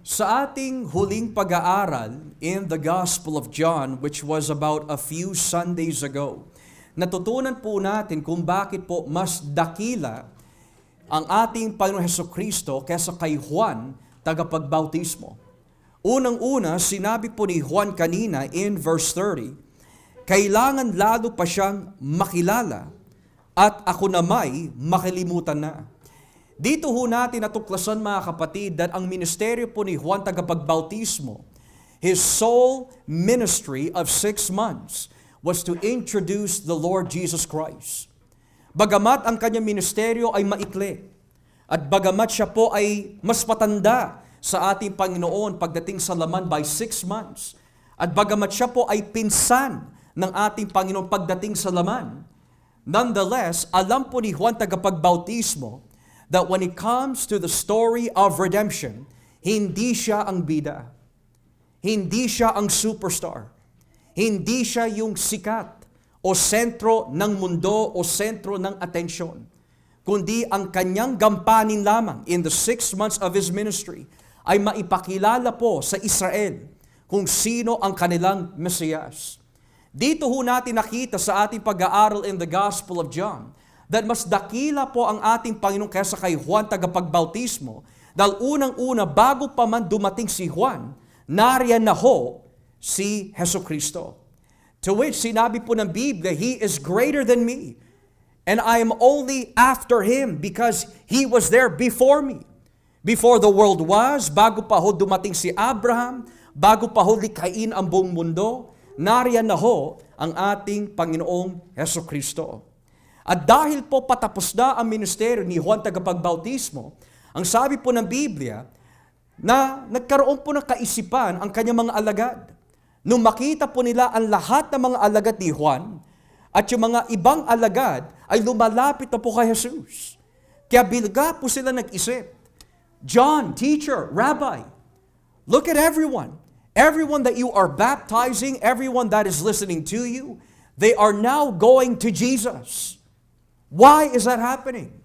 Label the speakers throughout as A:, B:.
A: Sa ating huling pag-aaral in the Gospel of John, which was about a few Sundays ago, natutunan po natin kung bakit po mas dakila ang ating Panginoon Hesukristo kaysa kay Juan, tagapagbautismo. Unang-una, sinabi po ni Juan kanina in verse 30, kailangan lalo pa siyang makilala at ako na may makalimutan na. Dito ho natin natuklasan mga kapatid that ang ministeryo po ni Juan tagapagbautismo, his sole ministry of 6 months was to introduce the Lord Jesus Christ. Bagamat ang kanyang ministeryo ay maikli, at bagamat siya po ay mas patanda sa ating Panginoon pagdating sa laman by 6 months, at bagamat siya po ay pinsan ng ating Panginoon pagdating sa laman, nonetheless, alam po ni Juan tagapagbautismo that when it comes to the story of redemption, hindi siya ang bida. Hindi siya ang superstar. Hindi siya yung sikat o sentro ng mundo o sentro ng atensyon. Kundi ang kanyang gampanin lamang in the 6 months of his ministry ay maipakilala po sa Israel kung sino ang kanilang Mesiyas. Dito ho natin nakita sa ating pag-aaral in the Gospel of John that mas dakila po ang ating Panginoon kaysa kay Juan tagapagbautismo dahil unang-una bago pa man dumating si Juan, nariyan na ho si Hesukristo. To which sinabi po ng Biblia, He is greater than me and I am only after Him because He was there before me. Before the world was, bago pa ho dumating si Abraham, bago pa ho likhain ang buong mundo, nariyan na ho ang ating Panginoong Hesukristo. At dahil po patapos na ang ministeryo ni Juan tagapagbautismo, ang sabi po ng Biblia na nagkaroon po ng kaisipan ang kanyang mga alagad. Nung makita po nila ang lahat ng mga alagad ni Juan at yung mga ibang alagad ay lumalapit na po kay Jesus. Kaya bilga po sila nag-isip, John, teacher, rabbi, look at everyone. Everyone that you are baptizing, everyone that is listening to you, they are now going to Jesus. Why is that happening?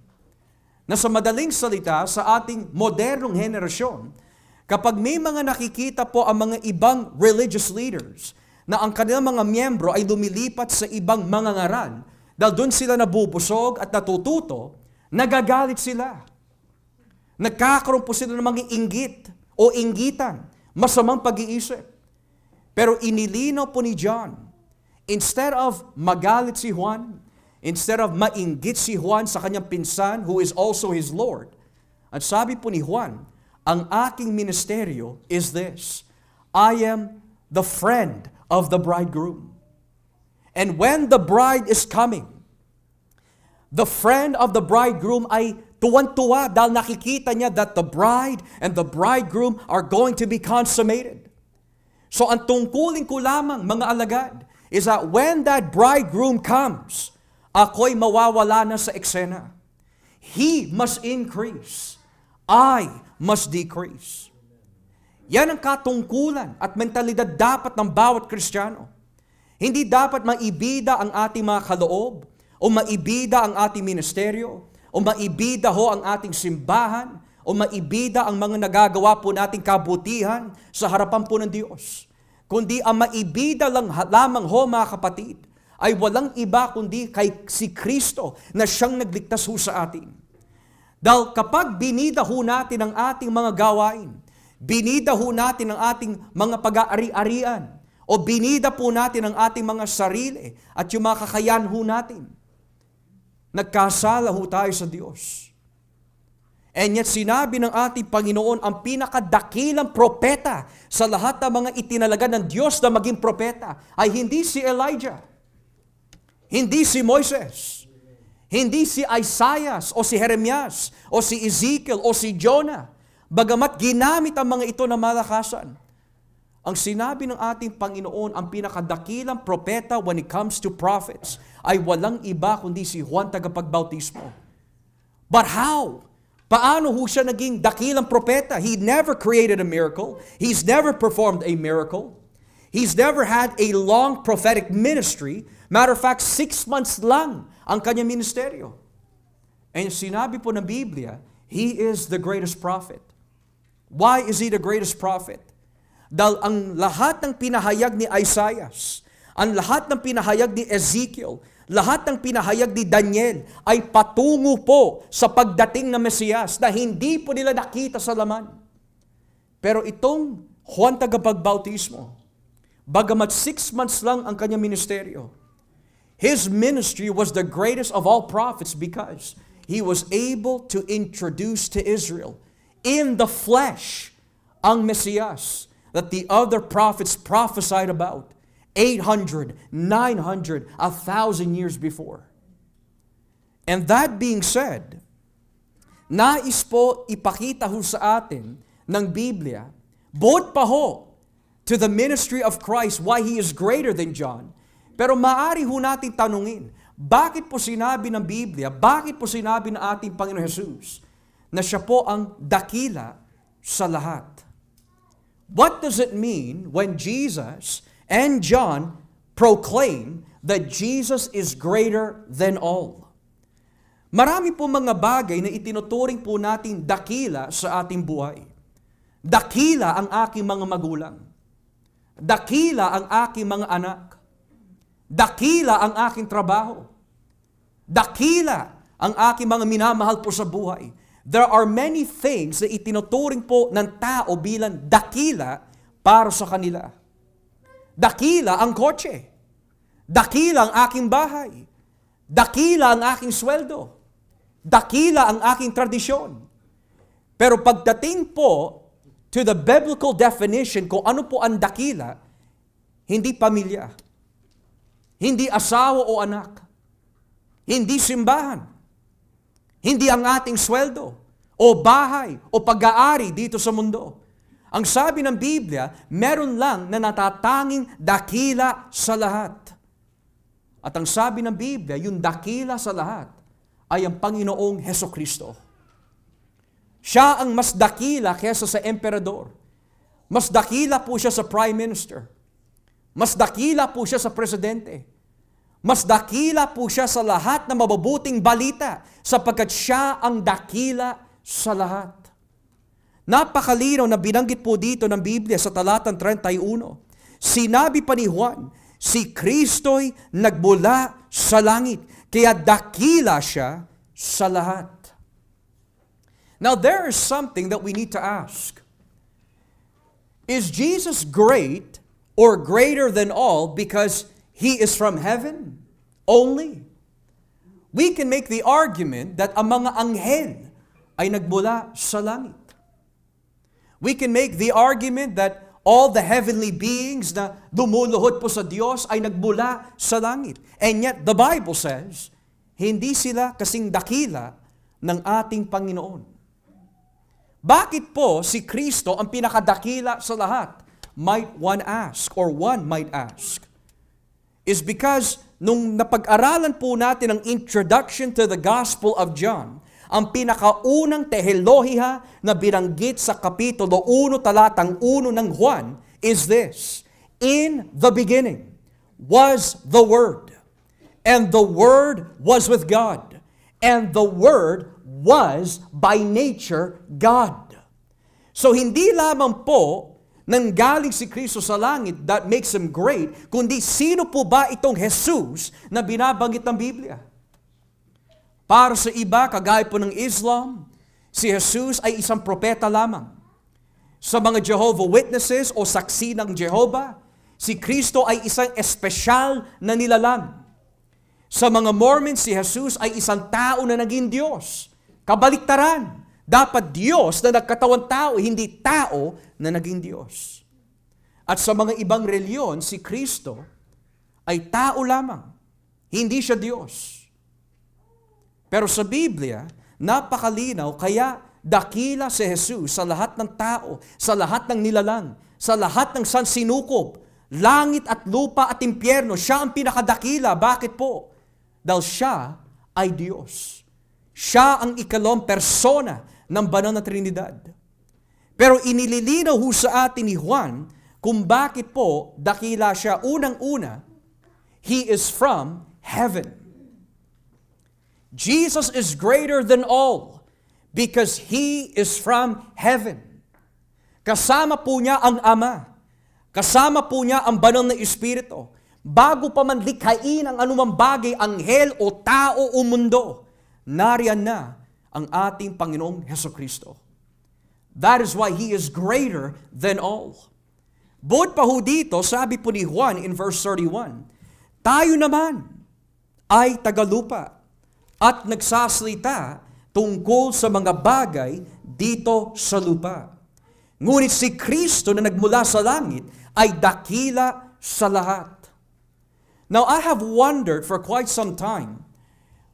A: Na sa madaling salita, sa ating modernong henerasyon, kapag may mga nakikita po ang mga ibang religious leaders na ang kanilang mga miyembro ay lumilipat sa ibang mga ngaral, dahil doon sila nabubusog at natututo, nagagalit sila. Nagkakaroon po sila ng mga inggit o inggitan, masamang pag-iisip. Pero inilinaw po ni John, instead of magalit si Juan, instead of mainggit si Juan sa kanyang pinsan who is also his Lord, at sabi po ni Juan, ang aking ministeryo is this, I am the friend of the bridegroom. And when the bride is coming, the friend of the bridegroom ay tuwan-tuwa dahil nakikita niya that the bride and the bridegroom are going to be consummated. So ang tungkulin ko lamang mga alagad is that when that bridegroom comes, ako'y mawawala na sa eksena. He must increase. I must decrease. Yan ang katungkulan at mentalidad dapat ng bawat Kristiyano. Hindi dapat maibida ang ating mga kaloob o maibida ang ating ministeryo o maibida ho ang ating simbahan o maibida ang mga nagagawa po nating kabutihan sa harapan po ng Diyos. Kundi ang maibida lamang ho mga kapatid, ay walang iba kundi kay si Kristo na siyang nagligtas ho sa atin. Dahil kapag binida ho natin ang ating mga gawain, binida ho natin ang ating mga pag-aari-arian, o binida po natin ang ating mga sarili at yung mga kakayahan ho natin, nagkasala ho tayo sa Diyos. And yet sinabi ng ating Panginoon, ang pinakadakilang propeta sa lahat ng mga itinalaga ng Diyos na maging propeta ay hindi si Elijah, hindi si Moises, hindi si Isaiah o si Jeremias o si Ezekiel o si Jonah. Bagamat ginamit ang mga ito na malakasan, ang sinabi ng ating Panginoon, ang pinakadakilang propeta when it comes to prophets, ay walang iba kundi si Juan tagapagbautismo. But how? Paano ho siya naging dakilang propeta? He never created a miracle. He's never performed a miracle. He's never had a long prophetic ministry. Matter of fact, 6 months lang ang kanyang ministeryo. And sinabi po ng Biblia, He is the greatest prophet. Why is he the greatest prophet? Dahil ang lahat ng pinahayag ni Isaiah, ang lahat ng pinahayag ni Ezekiel, lahat ng pinahayag ni Daniel ay patungo po sa pagdating ng Mesiyas na hindi po nila nakita sa laman. Pero itong Juan Tagapagbautismo, bagamat 6 months lang ang kanyang ministeryo, his ministry was the greatest of all prophets because he was able to introduce to Israel in the flesh ang Mesiyas that the other prophets prophesied about 800, 900, 1,000 years before. And that being said, nais po ipakita ho sa atin ng Biblia, both pa ho to the ministry of Christ, why He is greater than John. Pero maari ho natin tanungin, bakit po sinabi ng Biblia, bakit po sinabi ng ating Panginoon Jesus na siya po ang dakila sa lahat? What does it mean when Jesus and John proclaim that Jesus is greater than all? Marami po mga bagay na itinuturing po natin dakila sa ating buhay. Dakila ang aking mga magulang. Dakila ang aking mga anak. Dakila ang aking trabaho. Dakila ang aking mga minamahal po sa buhay. There are many things na itinuturing po ng tao bilang dakila para sa kanila. Dakila ang kotse. Dakila ang aking bahay. Dakila ang aking sweldo. Dakila ang aking tradisyon. Pero pagdating po to the biblical definition kung ano po ang dakila, hindi pamilya, hindi asawa o anak, hindi simbahan, hindi ang ating sweldo o bahay o pag-aari dito sa mundo. Ang sabi ng Biblia, meron lang na natatanging dakila sa lahat. At ang sabi ng Biblia, yung dakila sa lahat ay ang Panginoong Hesukristo. Siya ang mas dakila kaysa sa emperador. Mas dakila po siya sa prime minister. Mas dakila po siya sa presidente. Mas dakila po siya sa lahat ng mabubuting balita sapagkat siya ang dakila sa lahat. Napakalinaw na binanggit po dito ng Biblia sa talatang 31. Sinabi pa ni Juan, si Kristo'y nagmula sa langit, kaya dakila siya sa lahat. Now there is something that we need to ask. Is Jesus great or greater than all because He is from heaven only? We can make the argument that ang mga anghel ay nagmula sa langit. We can make the argument that all the heavenly beings na dumuluhod po sa Diyos ay nagmula sa langit. And yet the Bible says, hindi sila kasing dakila ng ating Panginoon. Bakit po si Kristo ang pinakadakila sa lahat? Might one ask, or one might ask, is because nung napag-aralan po natin ang introduction to the Gospel of John, ang pinakaunang tehelohiha na binanggit sa Kapitulo 1, talatang 1 ng Juan is this: in the beginning was the Word, and the Word was with God, and the Word was by nature God. So hindi lamang po nanggaling si Kristo sa langit that makes Him great, kundi sino po ba itong Jesus na binabanggit ng Biblia? Para sa iba, kagaya po ng Islam, si Jesus ay isang propeta lamang. Sa mga Jehovah Witnesses o saksi ng Jehovah, si Kristo ay isang espesyal na nilalang. Sa mga Mormons, si Jesus ay isang tao na naging Diyos. Kabaliktaran, dapat Diyos na nagkatawang tao, hindi tao na naging Diyos. At sa mga ibang reliyon, si Kristo ay tao lamang, hindi siya Diyos. Pero sa Biblia, napakalinaw, kaya dakila si Jesus sa lahat ng tao, sa lahat ng nilalang, sa lahat ng sansinukob, langit at lupa at impyerno, siya ang pinakadakila. Bakit po? Dahil siya ay Diyos. Siya ang ikalawang persona ng banal na Trinidad. Pero inililinaw ho sa atin ni Juan kung bakit po dakila siya. Unang-una, He is from heaven. Jesus is greater than all because He is from heaven. Kasama po niya ang Ama. Kasama po niya ang banal na Espiritu. Bago pa man likhain ang anumang bagay, anghel o tao o mundo, nariyan na ang ating Panginoong Hesukristo. That is why He is greater than all. Bukod pa ho dito, sabi po ni Juan in verse 31, tayo naman ay tagalupa at nagsasalita tungkol sa mga bagay dito sa lupa. Ngunit si Kristo na nagmula sa langit ay dakila sa lahat. Now, I have wondered for quite some time,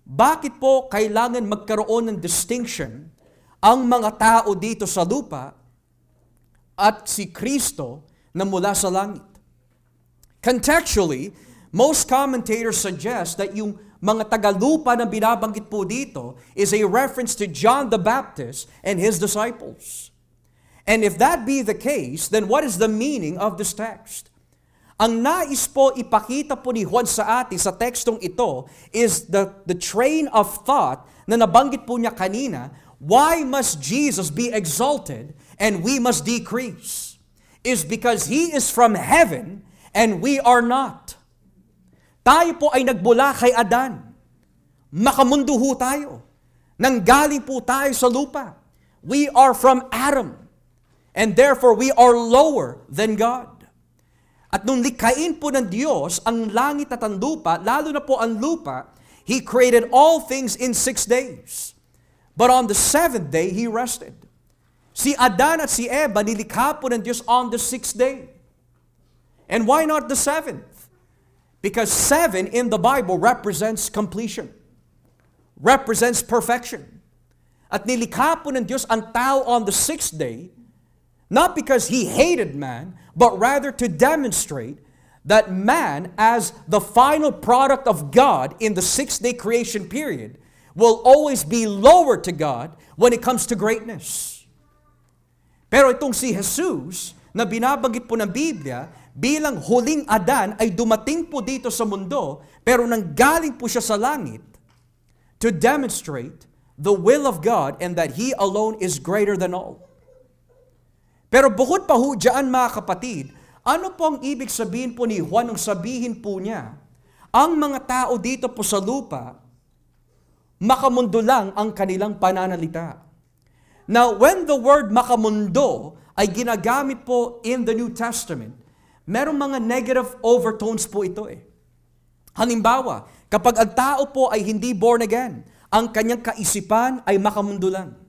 A: bakit po kailangan magkaroon ng distinction ang mga tao dito sa lupa at si Kristo na mula sa langit? Contextually, most commentators suggest that yung mga tagalupa na binabanggit po dito is a reference to John the Baptist and his disciples. And if that be the case, then what is the meaning of this text? Ang nais po ipakita po ni Juan sa atin sa tekstong ito is the train of thought na nabanggit po niya kanina. Why must Jesus be exalted and we must decrease? Is because He is from heaven and we are not. Tayo po ay nagmula kay Adan. Makamundo ho tayo. Nanggaling po tayo sa lupa. We are from Adam. And therefore, we are lower than God. At nung likhain po ng Diyos ang langit at ang lupa, lalo na po ang lupa, He created all things in 6 days. But on the 7th day, He rested. Si Adan at si Eva, nilikha po ng Diyos on the 6th day. And why not the 7th? Because 7 in the Bible represents completion. Represents perfection. At nilikha po ng Diyos ang tao on the 6th day, not because He hated man, but rather to demonstrate that man, as the final product of God in the 6-day creation period, will always be lower to God when it comes to greatness. Pero itong si Jesus, na binabanggit po ng Biblia, bilang huling Adan ay dumating po dito sa mundo, pero nanggaling po siya sa langit to demonstrate the will of God and that He alone is greater than all. Pero bukod pa ho dyan mga kapatid, ano po ang ibig sabihin po ni Juan nung sabihin po niya, ang mga tao dito po sa lupa, makamundo lang ang kanilang pananalita. Now, when the word makamundo ay ginagamit po in the New Testament, merong mga negative overtones po ito eh. Halimbawa, kapag ang tao po ay hindi born again, ang kanyang kaisipan ay makamundo lang.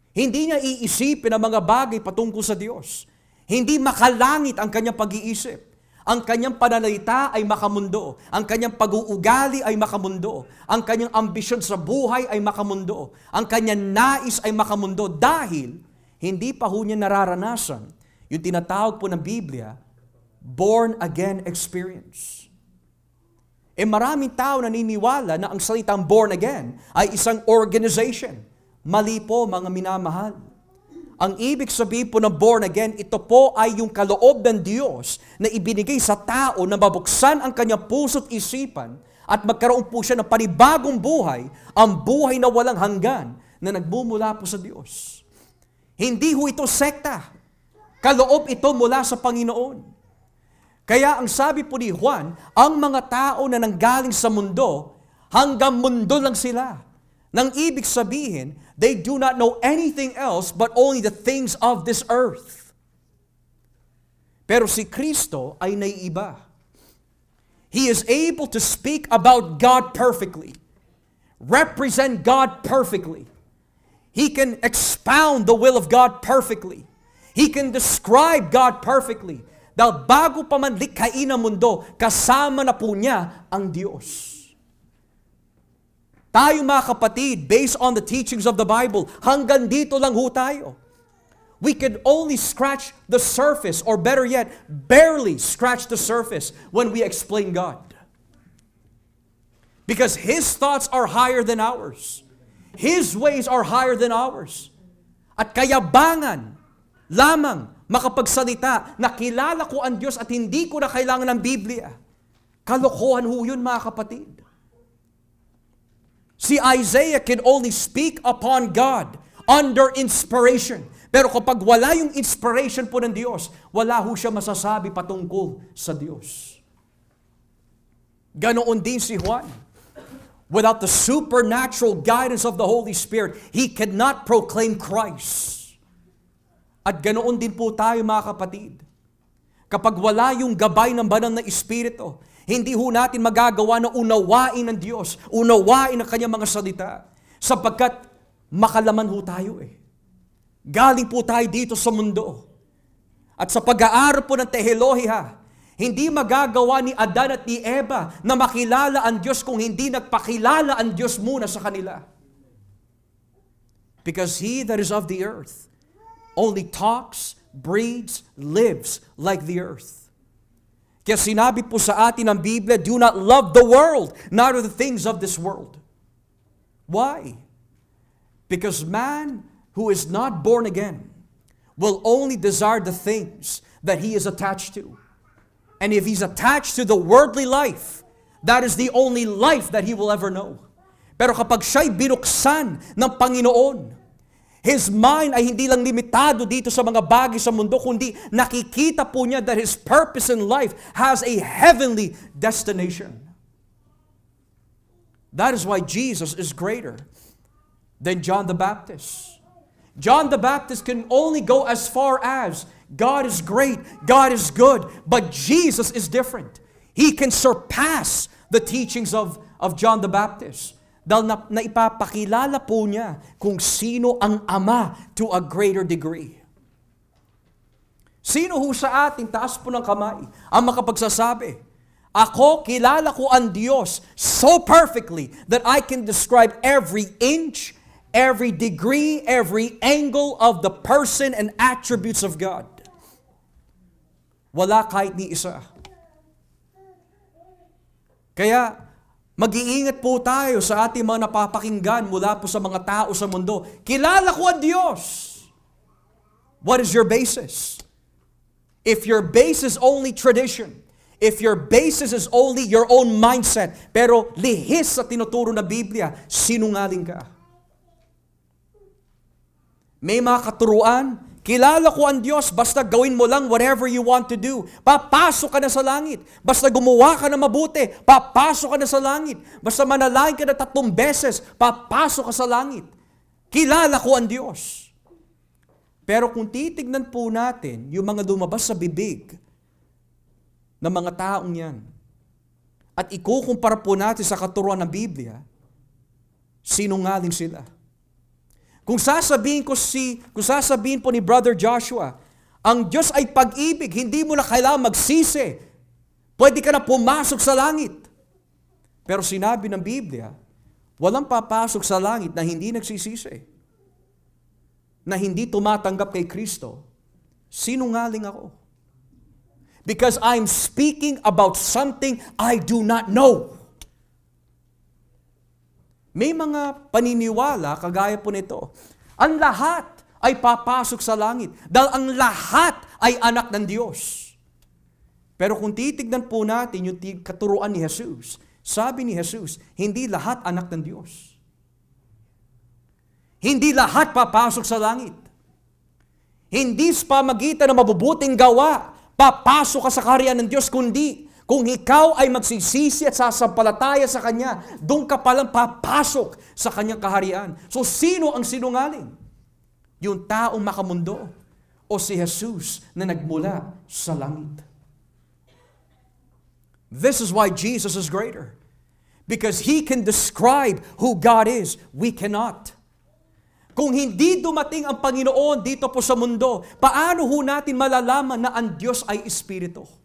A: Hindi niya iisipin ang mga bagay patungkol sa Diyos. Hindi makalangit ang kanyang pag-iisip. Ang kanyang pananalita ay makamundo. Ang kanyang pag-uugali ay makamundo. Ang kanyang ambisyon sa buhay ay makamundo. Ang kanyang nais ay makamundo dahil hindi pa ho niya nararanasan yung tinatawag po ng Biblia, born again experience. Maraming tao naniniwala na ang salitang born again ay isang organization. Mali po mga minamahal. Ang ibig sabihin po ng born again, ito po ay yung kaloob ng Diyos na ibinigay sa tao na mabuksan ang kanyang puso't isipan at magkaroon po siya ng panibagong buhay, ang buhay na walang hanggan na nagmumula po sa Diyos. Hindi ho ito sekta. Kaloob ito mula sa Panginoon. Kaya ang sabi po ni Juan, ang mga tao na nanggaling sa mundo, hanggang mundo lang sila. Nang ibig sabihin, they do not know anything else but only the things of this earth. Pero si Kristo ay naiiba. He is able to speak about God perfectly, represent God perfectly. He can expound the will of God perfectly. He can describe God perfectly. Dahil bago pa man likhain ang mundo, kasama na po niya ang Diyos. Tayo mga kapatid, based on the teachings of the Bible, hanggang dito lang ho tayo. We can only scratch the surface, or better yet, barely scratch the surface when we explain God. Because His thoughts are higher than ours. His ways are higher than ours. At kayabangan lamang makapagsalita na kilala ko ang Diyos at hindi ko na kailangan ng Biblia. Kalokohan ho yun mga kapatid. Si Isaiah can only speak upon God under inspiration Pero kapag wala yung inspiration po ng Diyos, wala ho siya masasabi patungkol sa Diyos. Ganoon din si Juan. Without the supernatural guidance of the Holy Spirit, he cannot proclaim Christ. At ganoon din po tayo mga kapatid. Kapag wala yung gabay ng banal na Espiritu, hindi ho natin magagawa na unawain ng Diyos, unawain ang kanyang mga salita. Sapagkat makalaman ho tayo eh. Galing po tayo dito sa mundo. At sa pag-aaral po ng teolohiya, hindi magagawa ni Adan at ni Eva na makilala ang Diyos kung hindi nagpakilala ang Diyos muna sa kanila. Because he that is of the earth only talks, breathes, lives like the earth. Kaya sinabi po sa atin ng Biblia, do not love the world, neither the things of this world. Why? Because man who is not born again will only desire the things that he is attached to. And if he's attached to the worldly life, that is the only life that he will ever know. Pero kapag siya'y binuksan ng Panginoon, his mind ay hindi lang limitado dito sa mga bagay sa mundo, kundi nakikita po niya that his purpose in life has a heavenly destination. That is why Jesus is greater than John the Baptist. John the Baptist can only go as far as God is great, God is good, but Jesus is different. He can surpass the teachings of John the Baptist. Dahil naipapakilala po niya kung sino ang Ama to a greater degree. Sino ho sa ating taas po ng kamay ang makapagsasabi, ako, kilala ko ang Diyos so perfectly that I can describe every inch, every degree, every angle of the person and attributes of God. Wala kahit ni isa. Kaya, mag-iingat po tayo sa ating mga napapakinggan mula po sa mga tao sa mundo. Kilala ko ang Diyos. What is your basis? If your basis is only tradition, if your basis is only your own mindset, pero lihis sa tinuturo na Biblia, sinungaling ka. May mga katuruan, kilala ko ang Diyos, basta gawin mo lang whatever you want to do. Papasok ka na sa langit. Basta gumawa ka na mabuti, papasok ka na sa langit. Basta manalangin ka na 3 beses, papasok ka sa langit. Kilala ko ang Diyos. Pero kung titignan po natin yung mga lumabas sa bibig ng mga taong yan, at ikukumpara po natin sa katuruan ng Biblia, sinungaling sila. Kung sasabihin po ni Brother Joshua, ang Diyos ay pag-ibig, hindi mo na kailangan magsisi. Pwede ka na pumasok sa langit. Pero sinabi ng Biblia, walang papasok sa langit na hindi nagsisisi. Na hindi tumatanggap kay Kristo. Sinungaling ako. Because I'm speaking about something I do not know. May mga paniniwala, kagaya po nito, ang lahat ay papasok sa langit dahil ang lahat ay anak ng Diyos. Pero kung titignan po natin yung katuruan ni Jesus, sabi ni Jesus, hindi lahat anak ng Diyos. Hindi lahat papasok sa langit. Hindi sa pamagitan ng mabubuting gawa, papasok ka sa kaharian ng Diyos, kundi kung ikaw ay magsisisi at sasampalataya sa Kanya, doon ka palang papasok sa Kanyang kaharian. So, sino ang sinungaling? Yung taong makamundo o si Jesus na nagmula sa langit? This is why Jesus is greater. Because He can describe who God is. We cannot. Kung hindi dumating ang Panginoon dito po sa mundo, paano ho natin malalaman na ang Diyos ay Espiritu?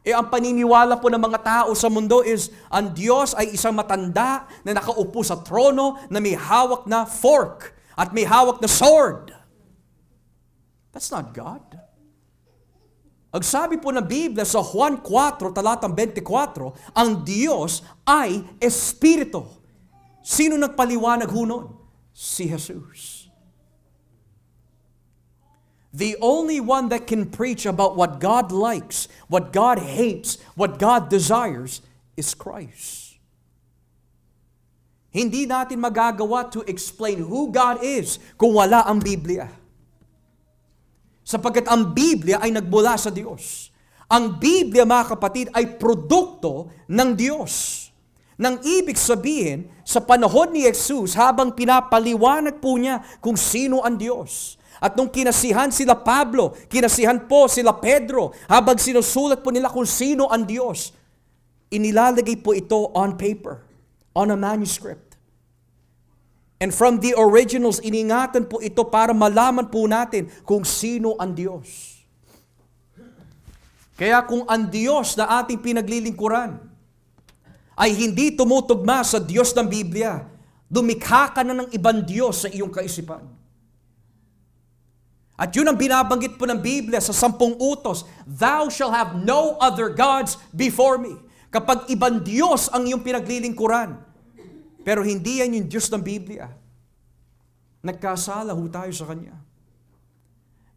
A: Ang paniniwala po ng mga tao sa mundo is, ang Diyos ay isang matanda na nakaupo sa trono na may hawak na fork at may hawak na sword. That's not God. Ang sabi po ng Biblia sa Juan 4, talatang 24, ang Diyos ay Espiritu. Sino nagpaliwanag ho nun? Si Jesus. The only one that can preach about what God likes, what God hates, what God desires, is Christ. Hindi natin magagawa to explain who God is kung wala ang Biblia. Sapagkat ang Biblia ay nagmula sa Diyos. Ang Biblia, mga kapatid, ay produkto ng Diyos. Nang ibig sabihin, sa panahon ni Jesus, habang pinapaliwanag po niya kung sino ang Diyos, at nung kinasihan sila Pablo, kinasihan po sila Pedro, habang sinusulat po nila kung sino ang Diyos, inilalagay po ito on paper, on a manuscript. And from the originals, iningatan po ito para malaman po natin kung sino ang Diyos. Kaya kung ang Diyos na ating pinaglilingkuran ay hindi tumutugma sa Diyos ng Biblia, dumikha ka na ng ibang Diyos sa iyong kaisipan. At yun ang binabanggit po ng Biblia sa 10 utos, "Thou shall have no other gods before me." Kapag ibang Diyos ang iyong pinaglilingkuran, pero hindi yan yung Diyos ng Biblia, nagkasala ho tayo sa Kanya.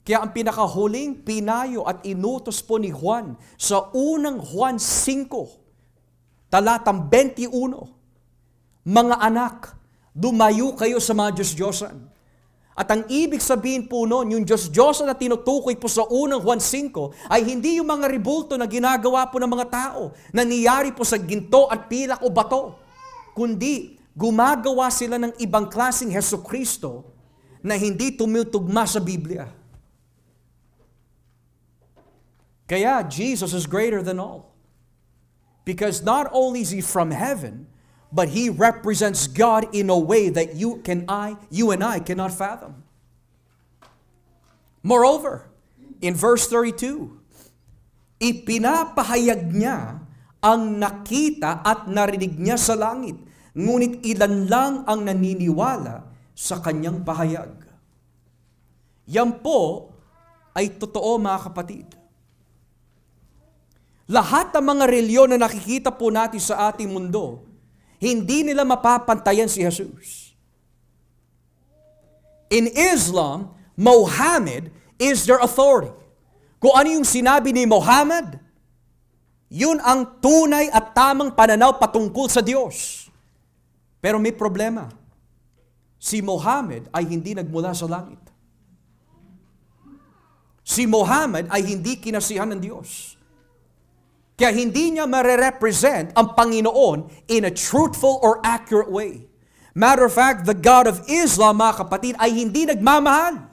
A: Kaya ang pinakahuling pinayo at inutos po ni Juan sa unang Juan 5, talatang 21, "Mga anak, dumayo kayo sa mga Diyos-Diyosan." At ang ibig sabihin po noon, yung Diyos-Diyosan na tinutukoy po sa unang Juan 5, ay hindi yung mga ribulto na ginagawa po ng mga tao, na niyari po sa ginto at pilak o bato, kundi gumagawa sila ng ibang klaseng Hesukristo na hindi tumutugma sa Biblia. Kaya Jesus is greater than all. Because not only is He from heaven, but He represents God in a way that you and I cannot fathom. Moreover, in verse 32, ipinapahayag niya ang nakita at narinig niya sa langit, ngunit ilan lang ang naniniwala sa kanyang pahayag. Yan po ay totoo, mga kapatid. Lahat ng mga reliyon na nakikita po natin sa ating mundo, hindi nila mapapantayan si Jesus. In Islam, Muhammad is their authority. Kung ano yung sinabi ni Muhammad, yun ang tunay at tamang pananaw patungkol sa Diyos. Pero may problema. Si Muhammad ay hindi nagmula sa langit. Si Muhammad ay hindi kinasihan ng Diyos. Kaya hindi niya mare-represent ang Panginoon in a truthful or accurate way. Matter of fact, the God of Islam, mga kapatid, ay hindi nagmamahal.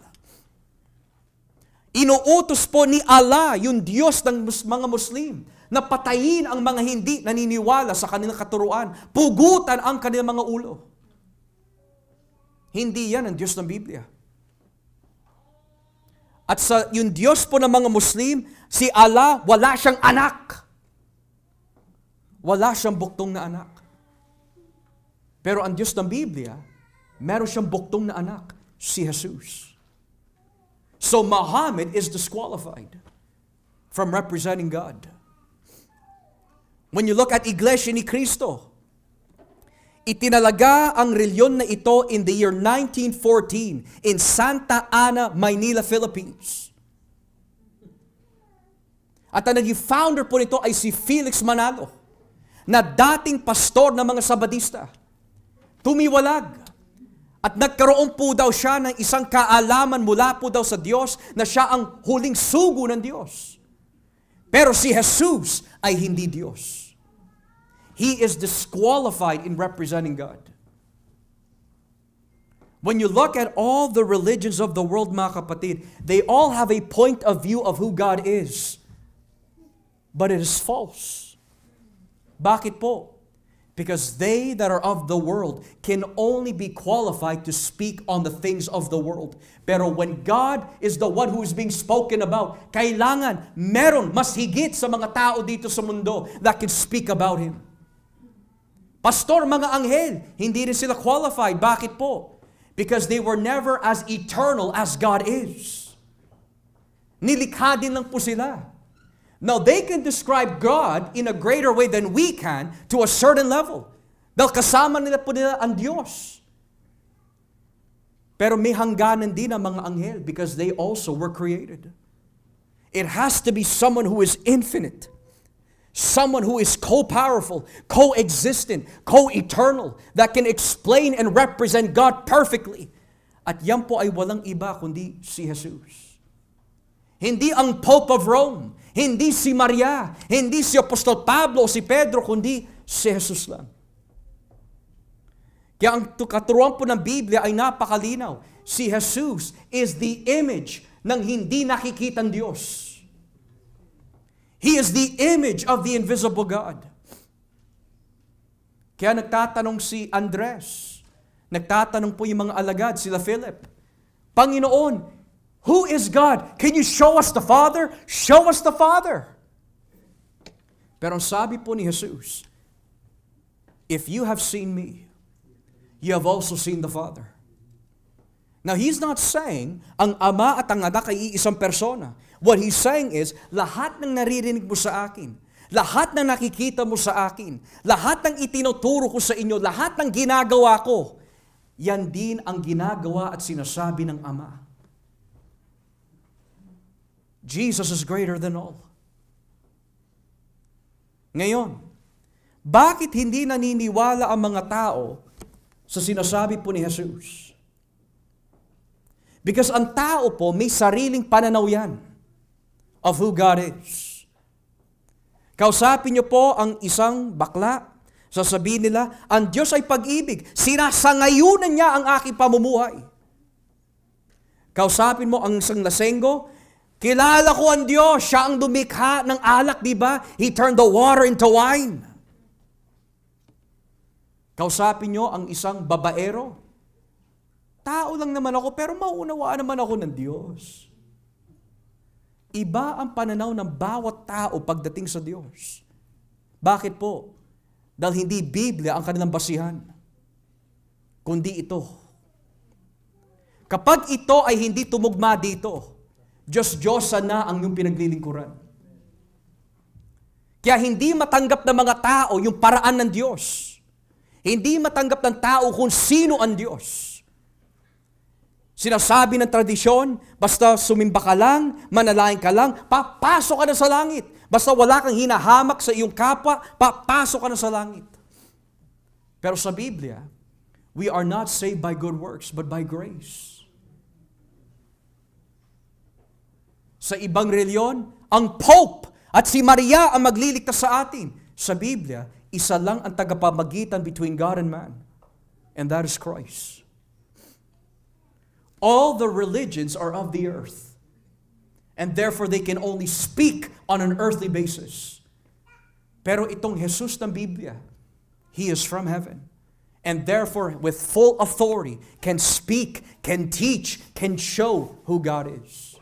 A: Inuutos po ni Allah, yung Diyos ng mga Muslim, na patayin ang mga hindi naniniwala sa kanilang katuruan, pugutan ang kanilang mga ulo. Hindi yan ang Diyos ng Biblia. At sa yung Diyos po ng mga Muslim, si Allah, wala siyang anak. Wala siyang buktong na anak. Pero ang Diyos ng Biblia, meron siyang buktong na anak, si Jesus. So Muhammad is disqualified from representing God. When you look at Iglesia ni Cristo, itinalaga ang reliyon na ito in the year 1914 in Santa Ana, Maynila, Philippines. At ang naging founder po nito ay si Felix Manalo, na dating pastor ng mga Sabadista. Tumiwalag. At nagkaroon po daw siya ng isang kaalaman mula po daw sa Diyos na siya ang huling sugo ng Diyos. Pero si Jesus ay hindi Diyos. He is disqualified in representing God. When you look at all the religions of the world, mga kapatid, they all have a point of view of who God is. But it is false. Bakit po? Because they that are of the world can only be qualified to speak on the things of the world. Pero when God is the one who is being spoken about, kailangan meron mas higit sa mga tao dito sa mundo that can speak about Him. Pastor, mga anghel, hindi rin sila qualified. Bakit po? Because they were never as eternal as God is. Nilikha din lang po sila. Now, they can describe God in a greater way than we can to a certain level. Dahil kasama nila po nila ang Diyos. Pero may hangganan din ang mga anghel because they also were created. It has to be someone who is infinite. Someone who is co-powerful, co-existent, co-eternal, that can explain and represent God perfectly. At yan po ay walang iba kundi si Jesus. Hindi ang Pope of Rome, hindi si Maria, hindi si Apostol Pablo o si Pedro, kundi si Jesus lang. Kaya ang katuruan po ng Biblia ay napakalinaw. Si Jesus is the image ng hindi nakikitang Diyos. He is the image of the invisible God. Kaya nagtatanong si Andres, nagtatanong po yung mga alagad, sila Philip, Panginoon, who is God? Can you show us the Father? Show us the Father. Pero sabi po ni Jesus, if you have seen me, you have also seen the Father. Now, He's not saying ang Ama at ang Anak ay iisang persona. What He's saying is, lahat ng naririnig mo sa akin, lahat ng nakikita mo sa akin, lahat ng itinuturo ko sa inyo, lahat ng ginagawa ko, yan din ang ginagawa at sinasabi ng Ama. Jesus is greater than all. Ngayon, bakit hindi naniniwala ang mga tao sa sinasabi po ni Jesus? Because ang tao po may sariling pananaw yan of who God is. Kausapin niyo po ang isang bakla, sasabihin nila, ang Diyos ay pag-ibig, sinasangayunan niya ang aking pamumuhay. Kausapin mo ang isang lasenggo, kilala ko ang Diyos, siya ang lumikha ng alak, di ba? He turned the water into wine. Kausapin niyo ang isang babaero, tao lang naman ako, pero mauunawaan naman ako ng Diyos. Iba ang pananaw ng bawat tao pagdating sa Diyos. Bakit po? Dahil hindi Biblia ang kanilang basihan, kundi ito. Kapag ito ay hindi tumugma dito, Diyos-Diyosan na ang iyong pinaglilingkuran. Kaya hindi matanggap ng mga tao yung paraan ng Diyos. Hindi matanggap ng tao kung sino ang Diyos. Sinasabi ng tradisyon, basta sumimba ka lang, manalangin ka lang, papasok ka na sa langit. Basta wala kang hinahamak sa iyong kapwa, papasok ka na sa langit. Pero sa Biblia, we are not saved by good works, but by grace. Sa ibang reliyon, ang Pope at si Maria ang magliligtas sa atin. Sa Biblia, isa lang ang tagapamagitan between God and man. And that is Christ. All the religions are of the earth. And therefore, they can only speak on an earthly basis. Pero itong Jesus ng Biblia, He is from heaven. And therefore, with full authority, can speak, can teach, can show who God is.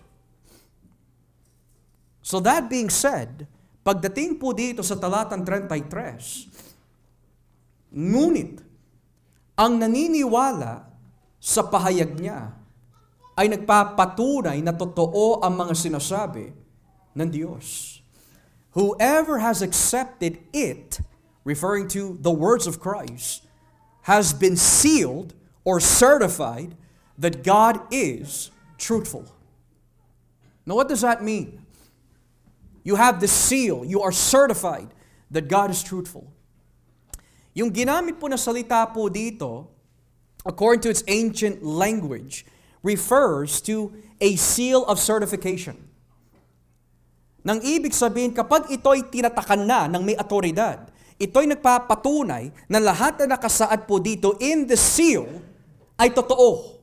A: So that being said, pagdating po dito sa talatang 33, ngunit, ang naniniwala sa pahayag niya ay nagpapatunay na totoo ang mga sinasabi ng Diyos. Whoever has accepted it, referring to the words of Christ, has been sealed or certified that God is truthful. Now what does that mean? You have the seal. You are certified that God is truthful. Yung ginamit po na salita po dito, according to its ancient language, refers to a seal of certification. Nang ibig sabihin, kapag ito'y tinatakan na ng may autoridad, ito'y nagpapatunay na lahat na nakasaad po dito in the seal ay totoo.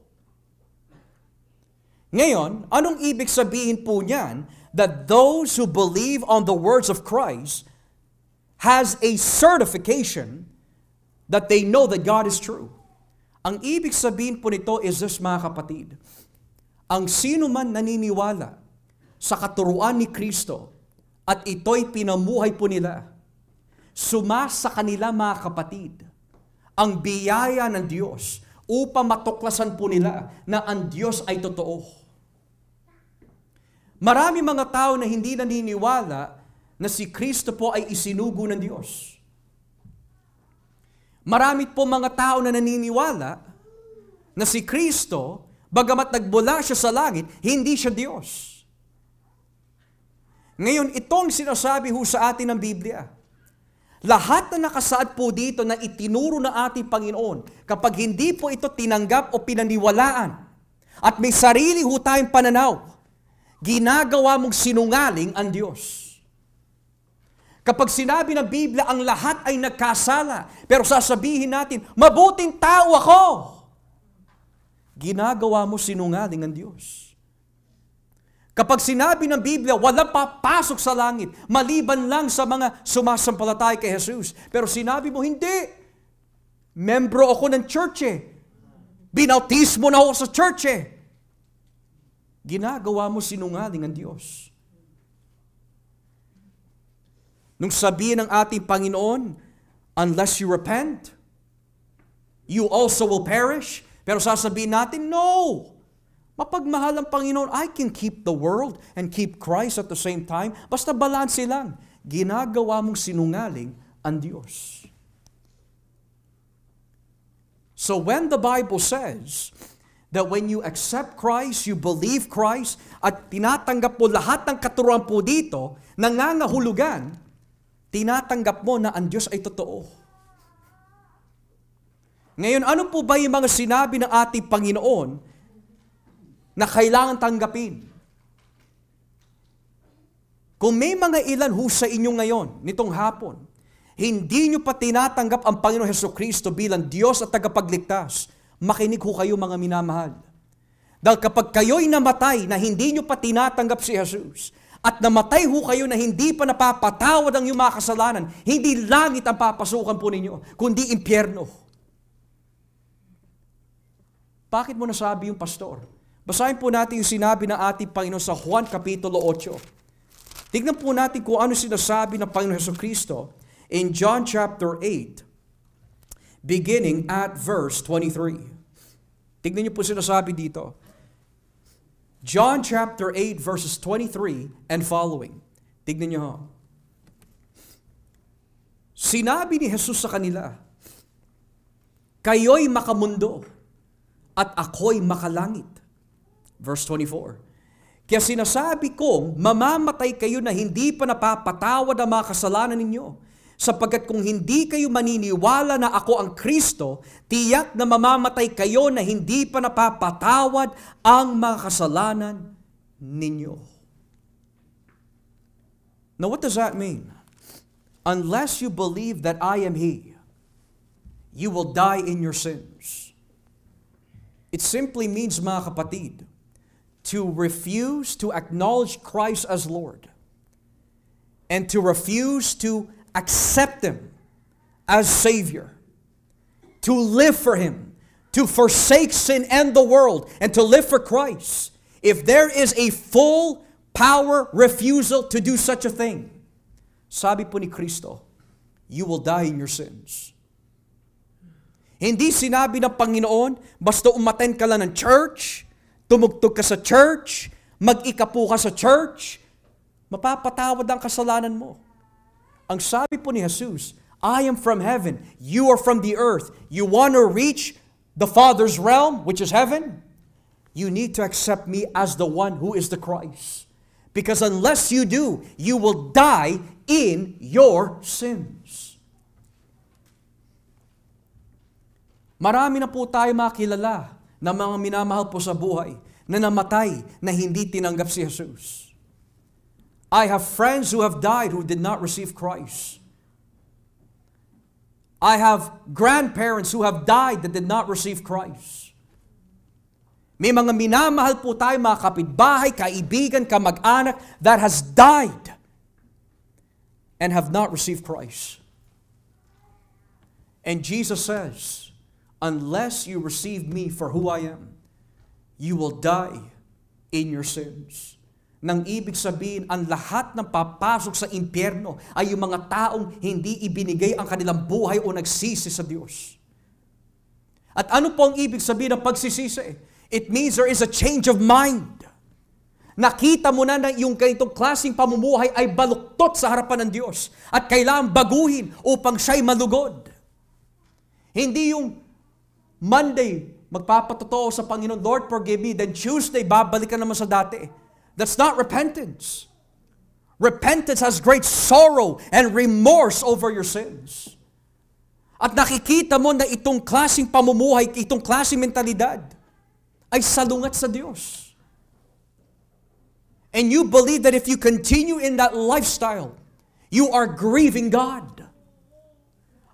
A: Ngayon, anong ibig sabihin po niyan? That those who believe on the words of Christ has a certification that they know that God is true. Ang ibig sabihin po nito is this, mga kapatid. Ang sino man naniniwala sa katuruan ni Kristo at ito'y pinamuhay po nila, sumasa kanila, mga kapatid, ang biyaya ng Diyos upang matuklasan po nila na ang Diyos ay totoo. Marami mga tao na hindi naniniwala na si Kristo po ay isinugo ng Diyos. Marami po mga tao na naniniwala na si Kristo, bagamat nagbula siya sa langit, hindi siya Diyos. Ngayon, itong sinasabi ho sa atin ng Biblia. Lahat na nakasaad po dito na itinuro ng ating Panginoon, kapag hindi po ito tinanggap o pinaniwalaan, at may sarili ho tayong pananaw, ginagawa mong sinungaling ang Diyos. Kapag sinabi ng Biblia, ang lahat ay nagkasala, pero sasabihin natin, mabuting tao ako, ginagawa mo sinungaling ang Diyos. Kapag sinabi ng Biblia, walang papasok sa langit, maliban lang sa mga sumasampalataya kay Jesus. Pero sinabi mo, hindi. Membro ako ng church eh. Binautismo na ako sa church eh. Ginagawa mo sinungaling ang Diyos. Nung sabihin ng ating Panginoon, unless you repent, you also will perish. Pero sasabihin natin, no. Mapagmahal ang Panginoon, I can keep the world and keep Christ at the same time. Basta balanse lang. Ginagawa mong sinungaling ang Diyos. So when the Bible says that when you accept Christ, you believe Christ, at tinatanggap mo lahat ng katuruan po dito, nangangahulugan, tinatanggap mo na ang Diyos ay totoo. Ngayon, ano po ba yung mga sinabi ng ating Panginoon na kailangan tanggapin? Kung may mga ilan ho sa inyo ngayon, nitong hapon, hindi nyo pa tinatanggap ang Panginoon Hesukristo bilang Diyos at tagapagligtas, makinig ho kayo mga minamahal. Dahil kapag kayo'y namatay na hindi nyo pa tinatanggap si Jesus, at namatay ho kayo na hindi pa napapatawad ang iyong mga kasalanan, hindi langit ang papasukan po ninyo, kundi impyerno. Bakit mo nasabi yung pastor? Basahin po natin yung sinabi ng ating Panginoon sa Juan Kapitulo 8. Tignan po natin kung ano sinasabi ng Panginoon Hesukristo in John chapter 8, beginning at verse 23. Tignan niyo po sinasabi dito. John chapter 8 verses 23 and following. Tignan niyo ho. Sinabi ni Jesus sa kanila, kayo'y makamundo at ako'y makalangit. Verse 24. Kaya sinasabi kong, mamamatay kayo na hindi pa napapatawad ang mga kasalanan ninyo. Sapagkat kung hindi kayo maniniwala na ako ang Kristo, tiyak na mamamatay kayo na hindi pa napapatawad ang mga kasalanan ninyo. Now what does that mean? Unless you believe that I am He, you will die in your sins. It simply means, mga kapatid, to refuse to acknowledge Christ as Lord and to refuse to accept Him as Savior, to live for Him, to forsake sin and the world, and to live for Christ. If there is a full power refusal to do such a thing, sabi po ni Kristo, you will die in your sins. Hindi sinabi ng Panginoon, basta umattend ka lang ng church, tumugtog ka sa church, mag-ikapu ka sa church, mapapatawad ang kasalanan mo. Ang sabi po ni Jesus, I am from heaven, you are from the earth. You want to reach the Father's realm, which is heaven? You need to accept me as the one who is the Christ. Because unless you do, you will die in your sins. Marami na po tayo makilala na mga minamahal po sa buhay na namatay na hindi tinanggap si Jesus. I have friends who have died who did not receive Christ. I have grandparents who have died that did not receive Christ. May mga minamahal po tayo, mga kapitbahay, kaibigan, kamag-anak that has died and have not received Christ. And Jesus says, unless you receive me for who I am, you will die in your sins. Nang ibig sabihin, ang lahat ng papasok sa impyerno ay yung mga taong hindi ibinigay ang kanilang buhay o nagsisi sa Diyos. At ano po ang ibig sabihin ng pagsisisi? It means there is a change of mind. Nakita mo na yung ganitong klaseng pamumuhay ay baluktot sa harapan ng Diyos at kailangan baguhin upang siya'y malugod. Hindi yung Monday, magpapatotoo sa Panginoon, Lord, forgive me. Then Tuesday, babalik ka naman sa dati. That's not repentance. Repentance has great sorrow and remorse over your sins. At nakikita mo na itong klaseng pamumuhay, itong klaseng mentalidad, ay salungat sa Diyos. And you believe that if you continue in that lifestyle, you are grieving God.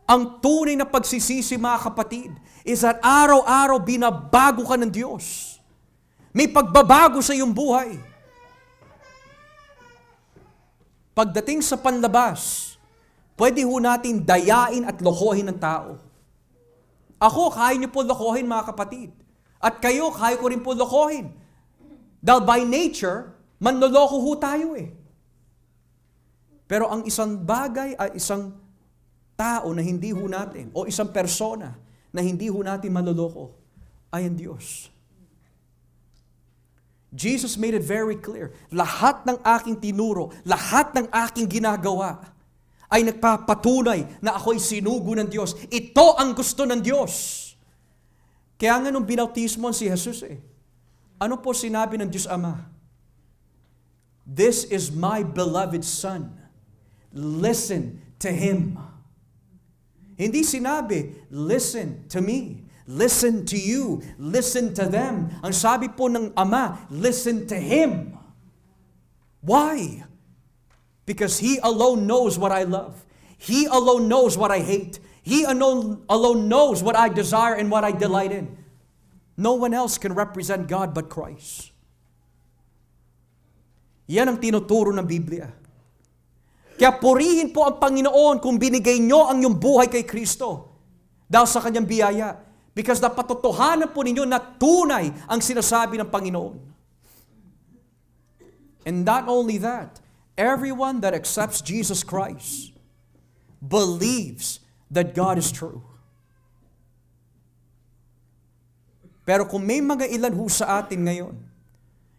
A: Ang tunay na pagsisisi, mga kapatid, is that araw-araw binabago ka ng Diyos. May pagbabago sa iyong buhay. Pagdating sa panlabas, pwede ho natin dayain at lokohin ng tao. Ako, kaya niyo po lokohin, mga kapatid. At kayo, kaya ko rin po lokohin. Dahil by nature, manloloko ho tayo eh. Pero ang isang bagay ay isang tao na hindi ho natin, o isang persona na hindi ho natin manloloko, ay ang Diyos. Jesus made it very clear. Lahat ng aking tinuro, lahat ng aking ginagawa, ay nagpapatunay na ako'y sinugo ng Diyos. Ito ang gusto ng Diyos. Kaya nga nung binautismo si Jesus ano po sinabi ng Diyos Ama? This is my beloved Son. Listen to Him. Hindi sinabi, listen to me. Listen to you. Listen to them. Ang sabi po ng Ama, listen to Him. Why? Because He alone knows what I love. He alone knows what I hate. He alone knows what I desire and what I delight in. No one else can represent God but Christ. Yan ang tinuturo ng Biblia. Kaya purihin po ang Panginoon kung binigay nyo ang iyong buhay kay Kristo dahil sa Kanyang biyaya. Because napatotohanan po ninyo na tunay ang sinasabi ng Panginoon. And not only that, everyone that accepts Jesus Christ believes that God is true. Pero kung may mga ilan ho sa atin ngayon,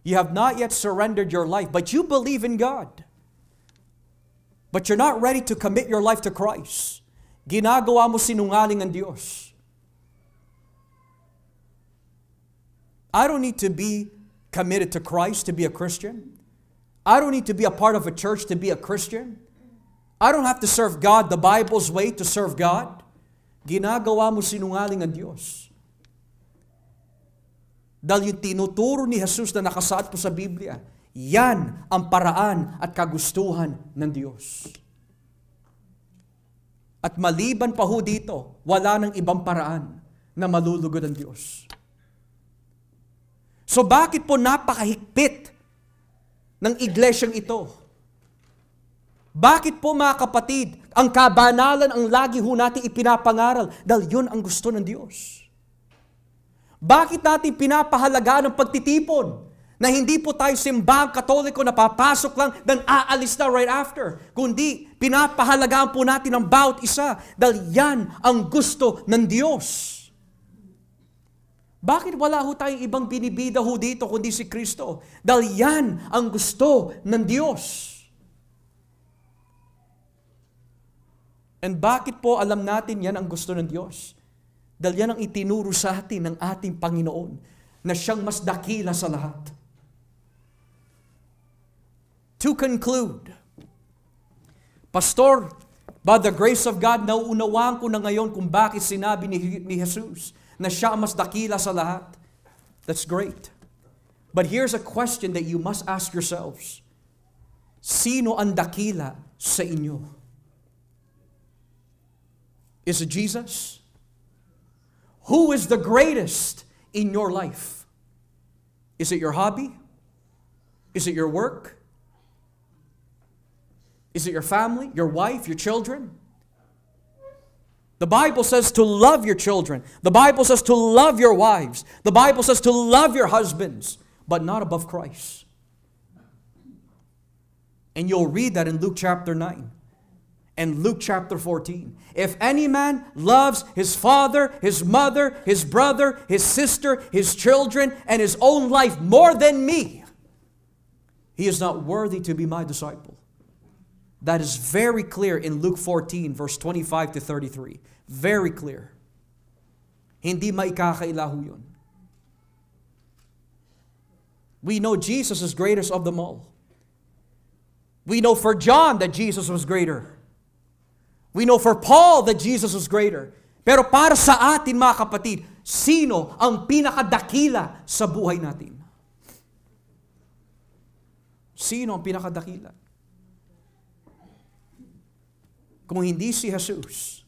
A: you have not yet surrendered your life, but you believe in God. But you're not ready to commit your life to Christ. Ginagawa mo sinungaling ang Diyos. I don't need to be committed to Christ to be a Christian. I don't need to be a part of a church to be a Christian. I don't have to serve God the Bible's way to serve God. Ginagawa mo sinungaling ang Diyos. Dahil yung tinuturo ni Jesus na nakasaad po sa Biblia, yan ang paraan at kagustuhan ng Diyos. At maliban pa ho dito, wala nang ibang paraan na malulugod ang Diyos. So bakit po napakahigpit ng iglesyang ito? Bakit po, mga kapatid, ang kabanalan ang lagi ho natin ipinapangaral? Dahil yun ang gusto ng Diyos. Bakit natin pinapahalagaan ang pagtitipon? Na hindi po tayo simbang katoliko na papasok lang dan aalis na right after. Kundi pinapahalagaan po natin ang bawat isa dahil yan ang gusto ng Diyos. Bakit wala ho tayong ibang binibida ho dito kundi si Kristo? Dahil yan ang gusto ng Diyos. And bakit po alam natin yan ang gusto ng Diyos? Dahil yan ang itinuro sa atin ng ating Panginoon na siyang mas dakila sa lahat. To conclude, Pastor, by the grace of God, nauunawaan ko na ngayon kung bakit sinabi ni Jesus na siya ang mas dakila sa lahat. That's great. But here's a question that you must ask yourselves. Sino ang dakila sa inyo? Is it Jesus? Who is the greatest in your life? Is it your hobby? Is it your work? Is it your family, your wife, your children? The Bible says to love your children. The Bible says to love your wives. The Bible says to love your husbands, but not above Christ. And you'll read that in Luke chapter 9 and Luke chapter 14. If any man loves his father, his mother, his brother, his sister, his children, and his own life more than me, he is not worthy to be my disciple. That is very clear in Luke 14, verse 25 to 33. Very clear. Hindi maikakailahu yun. We know Jesus is greatest of them all. We know for John that Jesus was greater. We know for Paul that Jesus was greater. Pero para sa atin, mga kapatid, sino ang pinakadakila sa buhay natin? Sino ang pinakadakila? Kung hindi si Jesus,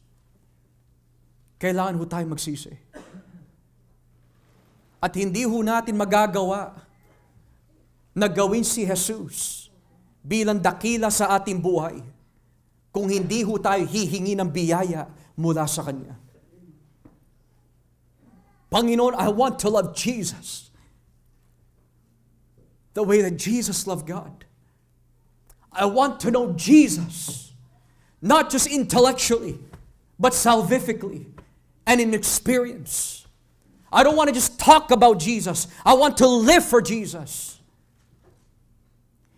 A: kailangan ho tayo magsisi. At hindi ho natin magagawa na gawin si Jesus bilang dakila sa ating buhay kung hindi ho tayo hihingi ng biyaya mula sa Kanya. Panginoon, I want to love Jesus the way that Jesus loved God. I want to know Jesus, not just intellectually, but salvifically and in experience. I don't want to just talk about Jesus. I want to live for Jesus.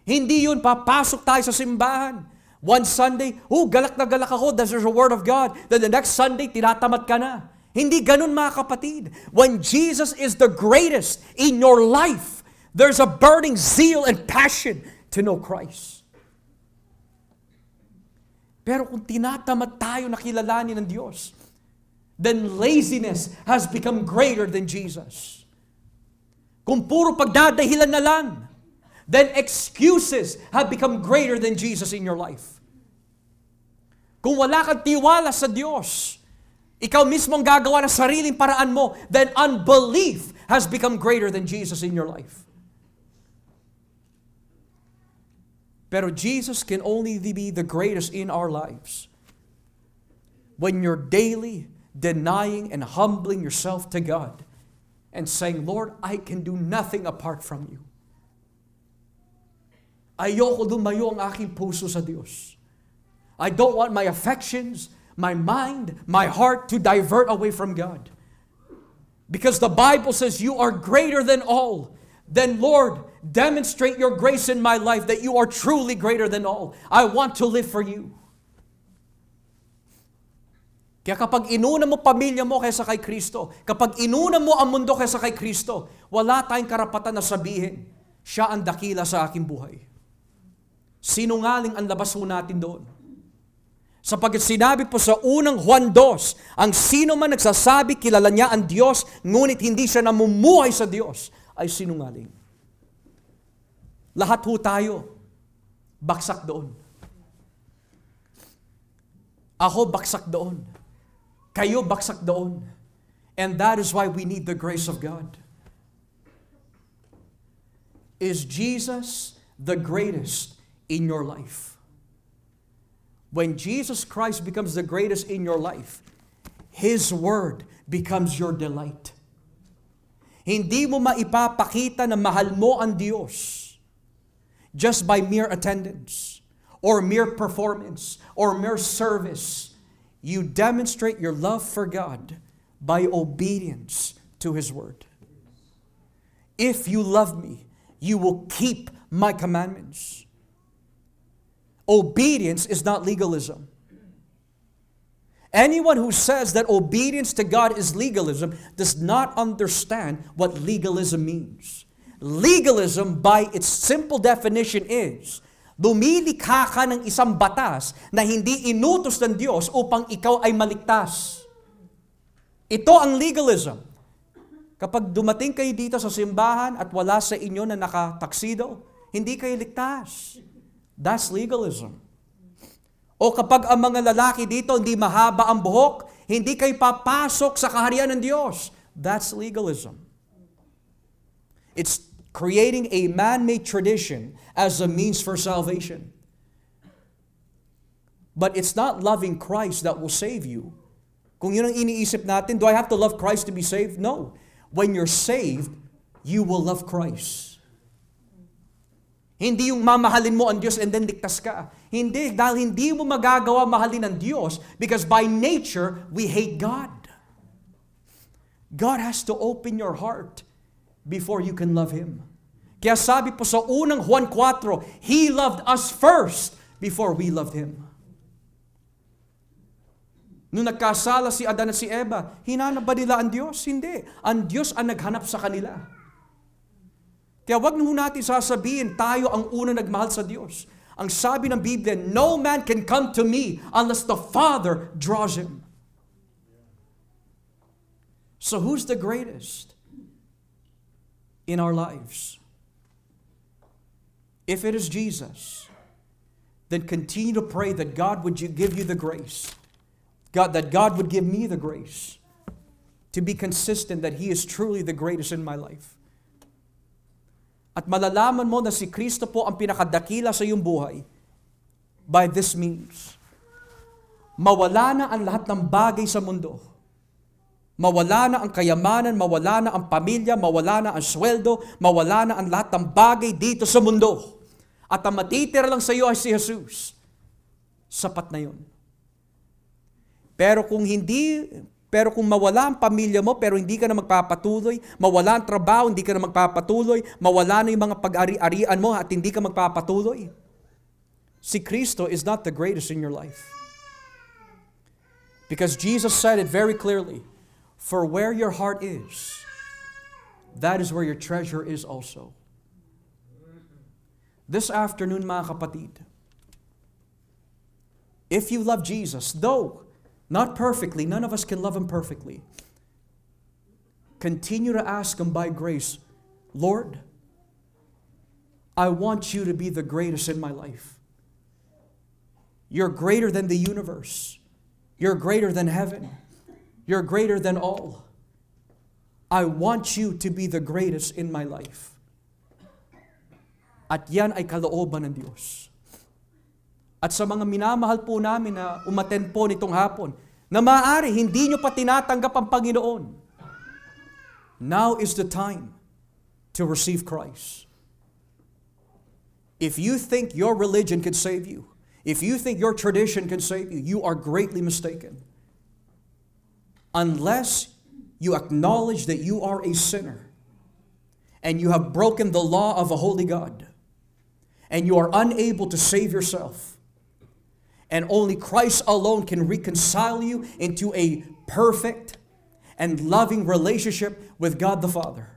A: Hindi yun, papasok tayo sa simbahan. One Sunday, galak na galak ako, there's a word of God. Then the next Sunday, tinatamad ka na. Hindi ganun, mga kapatid. When Jesus is the greatest in your life, there's a burning zeal and passion to know Christ. Pero kung tinatamad tayo na kilalanin ng Diyos, then laziness has become greater than Jesus. Kung puro pagdadahilan na lang, then excuses have become greater than Jesus in your life. Kung wala kang tiwala sa Diyos, ikaw mismo ang gagawa ng sariling paraan mo, then unbelief has become greater than Jesus in your life. Pero Jesus can only be the greatest in our lives when you're daily denying and humbling yourself to God and saying, Lord, I can do nothing apart from you. Ayoko lumayo ang aking puso sa Diyos. I don't want my affections, my mind, my heart to divert away from God. Because the Bible says you are greater than all. Then Lord, demonstrate your grace in my life that you are truly greater than all. I want to live for you. Kaya kapag inuna mo pamilya mo kaysa kay Kristo, kapag inuna mo ang mundo kaysa kay Kristo, wala tayong karapatan na sabihin, siya ang dakila sa aking buhay. Sinungaling ang labas mo natin doon. Sapagkat sinabi po sa unang Juan 2, ang sino man nagsasabi kilala niya ang Diyos, ngunit hindi siya namumuhay sa Diyos, ay sinungaling. Lahat ho tayo, baksak doon. Ako, baksak doon. Kayo, baksak doon. And that is why we need the grace of God. Is Jesus the greatest in your life? When Jesus Christ becomes the greatest in your life, His Word becomes your delight. Hindi mo maipapakita na mahal mo ang Diyos just by mere attendance or mere performance or mere service. You demonstrate your love for God by obedience to His Word. If you love me, you will keep my commandments. Obedience is not legalism. Anyone who says that obedience to God is legalism does not understand what legalism means. Legalism, by its simple definition, is lumilikha ka ng isang batas na hindi inutos ng Diyos upang ikaw ay maligtas. Ito ang legalism. Kapag dumating kayo dito sa simbahan at wala sa inyo na nakataksido, hindi kayo ligtas. That's legalism. O kapag ang mga lalaki dito hindi mahaba ang buhok, hindi kayo papasok sa kaharian ng Diyos. That's legalism. It's creating a man-made tradition as a means for salvation. But it's not loving Christ that will save you. Kung yun ang iniisip natin, do I have to love Christ to be saved? No. When you're saved, you will love Christ. Hindi yung mamahalin mo ang Diyos and then ligtas ka. Hindi, dahil hindi mo magagawa mahalin ang Diyos because by nature, we hate God. God has to open your heart before you can love Him. Kaya sabi po sa unang Juan 4, He loved us first before we loved Him. Nung nagkasala si Adan at si Eva, hinanap ba nila ang Diyos? Hindi. Ang Diyos ang naghanap sa kanila. Kaya wag nung natin sasabihin, tayo ang unang nagmahal sa Diyos. Ang sabi ng Biblia, no man can come to me unless the Father draws him. So who's the greatest in our lives? If it is Jesus, then continue to pray that God would give you the grace. That God would give me the grace to be consistent that He is truly the greatest in my life. At malalaman mo na si Kristo po ang pinakadakila sa iyong buhay by this means. Mawala na ang lahat ng bagay sa mundo. Mawala na ang kayamanan, mawala na ang pamilya, mawala na ang sweldo, mawala na ang lahat ng bagay dito sa mundo. At ang matitira lang sa iyo ay si Jesus. Sapat na yun. Pero kung mawala ang pamilya mo, pero hindi ka na magpapatuloy, mawala ang trabaho, hindi ka na magpapatuloy, mawala na yung mga pag-ari-arian mo at hindi ka magpapatuloy, si Kristo is not the greatest in your life. Because Jesus said it very clearly, for where your heart is, that is where your treasure is also. This afternoon, mga kapatid, if you love Jesus, though not perfectly, none of us can love Him perfectly, continue to ask Him by grace, Lord, I want You to be the greatest in my life. You're greater than the universe. You're greater than heaven. You're greater than all. I want You to be the greatest in my life. At yan ay kalooban ng Diyos. At sa mga minamahal po namin na umattend po nitong hapon, na maaari hindi nyo pa tinatanggap ang Panginoon, now is the time to receive Christ. If you think your religion can save you, if you think your tradition can save you, you are greatly mistaken. Unless you acknowledge that you are a sinner and you have broken the law of a holy God and you are unable to save yourself, and only Christ alone can reconcile you into a perfect and loving relationship with God the Father,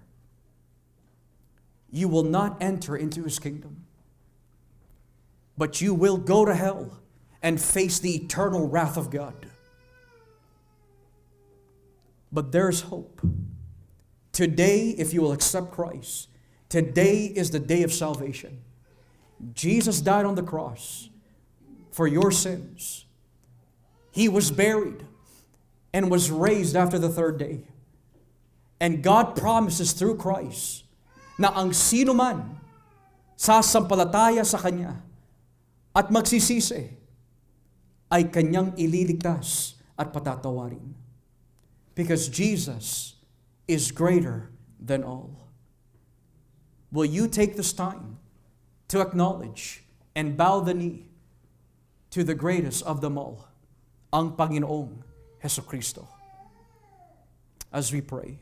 A: you will not enter into His kingdom. But you will go to hell and face the eternal wrath of God. But there's hope. Today, if you will accept Christ, today is the day of salvation. Jesus died on the cross for your sins. He was buried and was raised after the third day. And God promises through Christ na ang sino man sasampalataya sa Kanya at magsisisi ay Kanyang ililigtas at patatawarin. Because Jesus is greater than all. Will you take this time to acknowledge and bow the knee to the greatest of them all, ang Panginoong Hesukristo? As we pray.